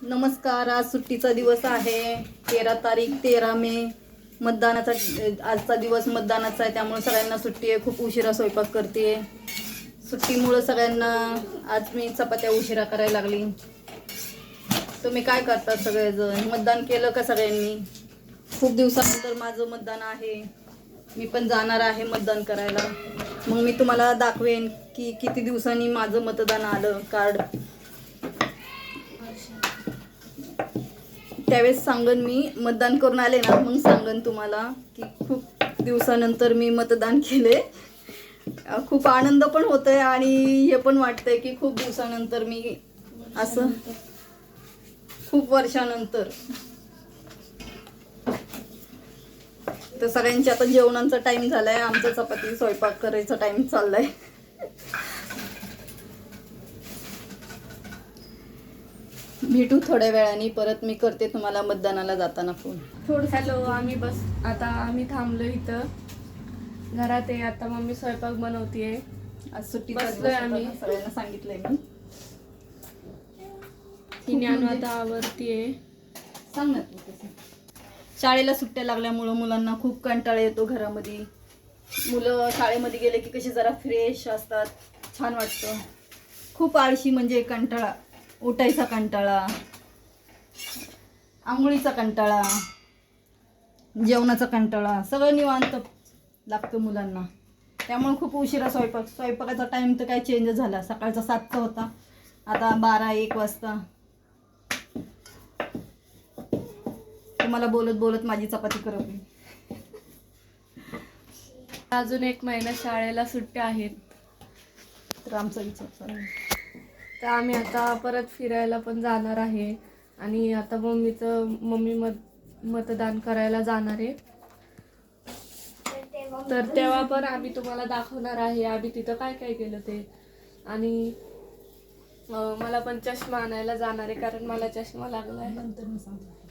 नमस्कार. आज सुट्टीचा दिवस आहे. 13 तारीख 13 मे. मतदानाचा आजचा दिवस मतदानाचा आहे, त्यामुळे सगळ्यांना सुट्टी आहे. खूप उशिरा स्वयंपाक करते. सुट्टीमुळे सगळ्यांना आज मी चपात्या उशिरा करायला लागली. तुम्ही काय करता सगळेजण? मतदान केलं का सगळ्यांनी? खूप दिवसानंतर माझं मतदान आहे. मी पण जाणार आहे मतदान करायला. मग मी तुम्हाला दाखवेन की किती दिवसांनी माझं मतदान आलं कार्ड. त्यावेळेस सांगन, मी मतदान करून आले ना मग सांगन तुम्हाला की खूप दिवसानंतर मी मतदान केले. खूप आनंद पण होतोय आणि हे पण वाटतंय की खूप दिवसानंतर मी असं खूप वर्षानंतर. तर सगळ्यांची आता जेवणाचा टाइम झालाय. आमचा चपाती स्वयंपाक करायचा टाइम चाललाय. भेटू थोड्या वेळाने. परत मी करते तुम्हाला मतदानाला जाताना फोन. हॅलो, आम्ही थांबलो इथं घरात आहे. आता मम्मी स्वयंपाक बनवतीये. आज सुट्टी बसलोय आम्ही. सगळ्यांना सांगितलंय मी. तिने आता आवरतीये. सांग ना तू कसं. शाळेला सुट्ट्या लागल्यामुळं मुलांना खूप कंटाळा येतो घरामध्ये. मुलं शाळेमध्ये गेले की कशी जरा फ्रेश असतात, छान वाटतं. खूप आळशी म्हणजे कंटाळा, उठायचा कंटाळा, आंघोळीचा कंटाळा, जेवणाचा कंटाळा, सगळं निवांत लागतं मुलांना. त्यामुळे खूप उशिरा स्वयंपाकाचा टाईम तर काय चेंज झाला. सकाळचा 7चा होता, आता 12-1 वाजता. तुम्हाला बोलत बोलत माझी चपाती करपली. अजून 1 महिना शाळेला सुट्ट्या आहेत. तर आमचा विचार चालू आहे. तर आम्ही आता परत फिरायला पण जाणार आहे. आणि आता मम्मी मतदान करायला जाणार आहे. तर तेव्हा पण आम्ही तुम्हाला दाखवणार आहे आम्ही तिथं काय काय केलं ते. आणि मला पण चष्मा आणायला जाणार आहे, कारण मला चष्मा लागला आहे. नंतर मी सांगते.